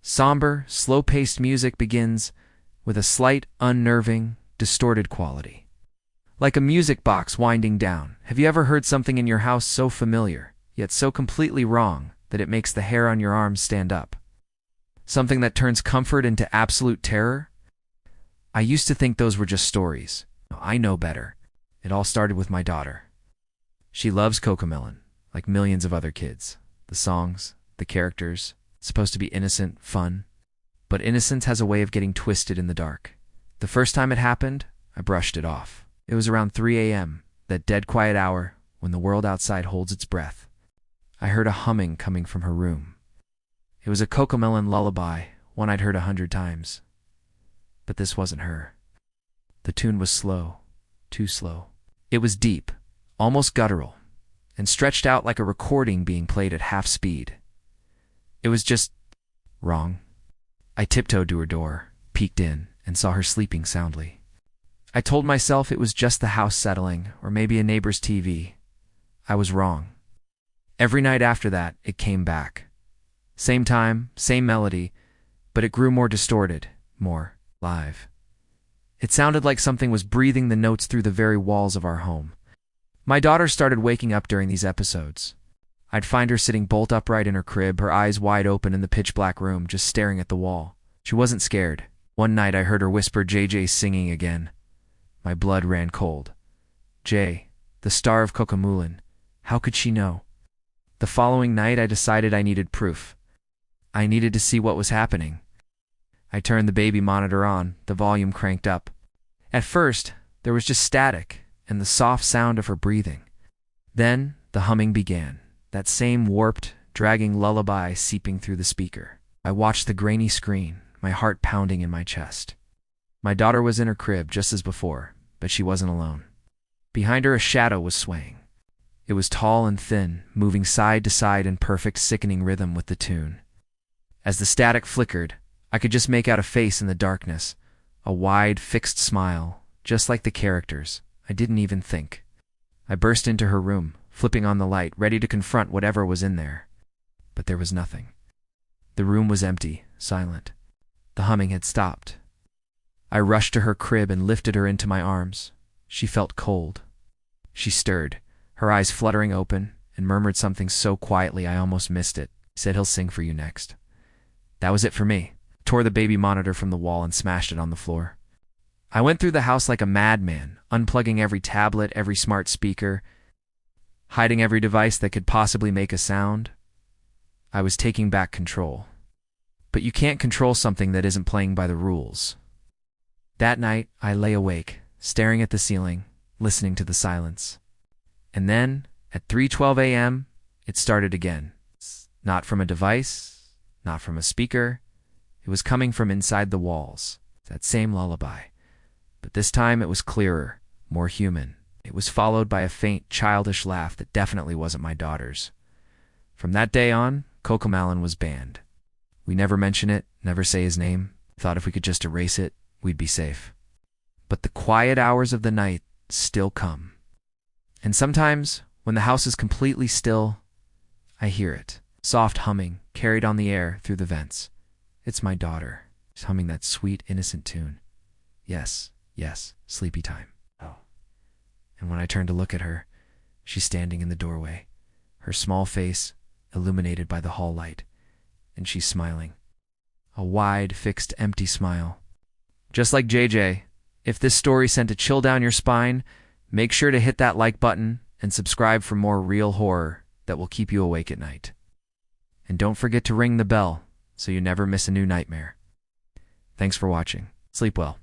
Somber, slow-paced music begins with a slight, unnerving, distorted quality. Like a music box winding down. Have you ever heard something in your house so familiar, yet so completely wrong that it makes the hair on your arms stand up? Something that turns comfort into absolute terror? I used to think those were just stories. I know better. It all started with my daughter. She loves Cocomelon, like millions of other kids. The songs, the characters, it's supposed to be innocent, fun. But innocence has a way of getting twisted in the dark. The first time it happened, I brushed it off. It was around 3 a.m., that dead quiet hour when the world outside holds its breath. I heard a humming coming from her room. It was a Cocomelon lullaby, one I'd heard 100 times. But this wasn't her. The tune was slow, too slow. It was deep, almost guttural, and stretched out like a recording being played at half speed. It was just wrong. I tiptoed to her door, peeked in, and saw her sleeping soundly. I told myself it was just the house settling, or maybe a neighbor's TV. I was wrong. Every night after that, it came back. Same time, same melody, but it grew more distorted, more live. It sounded like something was breathing the notes through the very walls of our home. My daughter started waking up during these episodes. I'd find her sitting bolt upright in her crib, her eyes wide open in the pitch-black room, just staring at the wall. She wasn't scared. One night I heard her whisper JJ singing again. My blood ran cold. Jay, the star of Cocomelon. How could she know? The following night I decided I needed proof. I needed to see what was happening. I turned the baby monitor on, the volume cranked up. At first, there was just static and the soft sound of her breathing. Then the humming began. That same warped, dragging lullaby seeping through the speaker. I watched the grainy screen, my heart pounding in my chest. My daughter was in her crib just as before, but she wasn't alone. Behind her a shadow was swaying. It was tall and thin, moving side to side in perfect, sickening rhythm with the tune. As the static flickered, I could just make out a face in the darkness, a wide, fixed smile, just like the characters. I didn't even think. I burst into her room, flipping on the light, ready to confront whatever was in there. But there was nothing. The room was empty, silent. The humming had stopped. I rushed to her crib and lifted her into my arms. She felt cold. She stirred, her eyes fluttering open, and murmured something so quietly I almost missed it. Said he'll sing for you next. That was it for me. Tore the baby monitor from the wall and smashed it on the floor. I went through the house like a madman, unplugging every tablet, every smart speaker, hiding every device that could possibly make a sound. I was taking back control. But you can't control something that isn't playing by the rules. That night, I lay awake, staring at the ceiling, listening to the silence. And then, at 3:12 a.m., it started again. Not from a device, not from a speaker. It was coming from inside the walls. That same lullaby. But this time it was clearer, more human. It was followed by a faint, childish laugh that definitely wasn't my daughter's. From that day on, Cocomelon was banned. We never mention it, never say his name. Thought if we could just erase it, we'd be safe. But the quiet hours of the night still come. And sometimes, when the house is completely still, I hear it. Soft humming, carried on the air through the vents. It's my daughter. She's humming that sweet, innocent tune. Yes, yes, sleepy time. Oh. And when I turn to look at her, she's standing in the doorway, her small face illuminated by the hall light, and she's smiling. A wide, fixed, empty smile. Just like JJ, if this story sent a chill down your spine, make sure to hit that like button and subscribe for more real horror that will keep you awake at night. And don't forget to ring the bell so you never miss a new nightmare. Thanks for watching. Sleep well.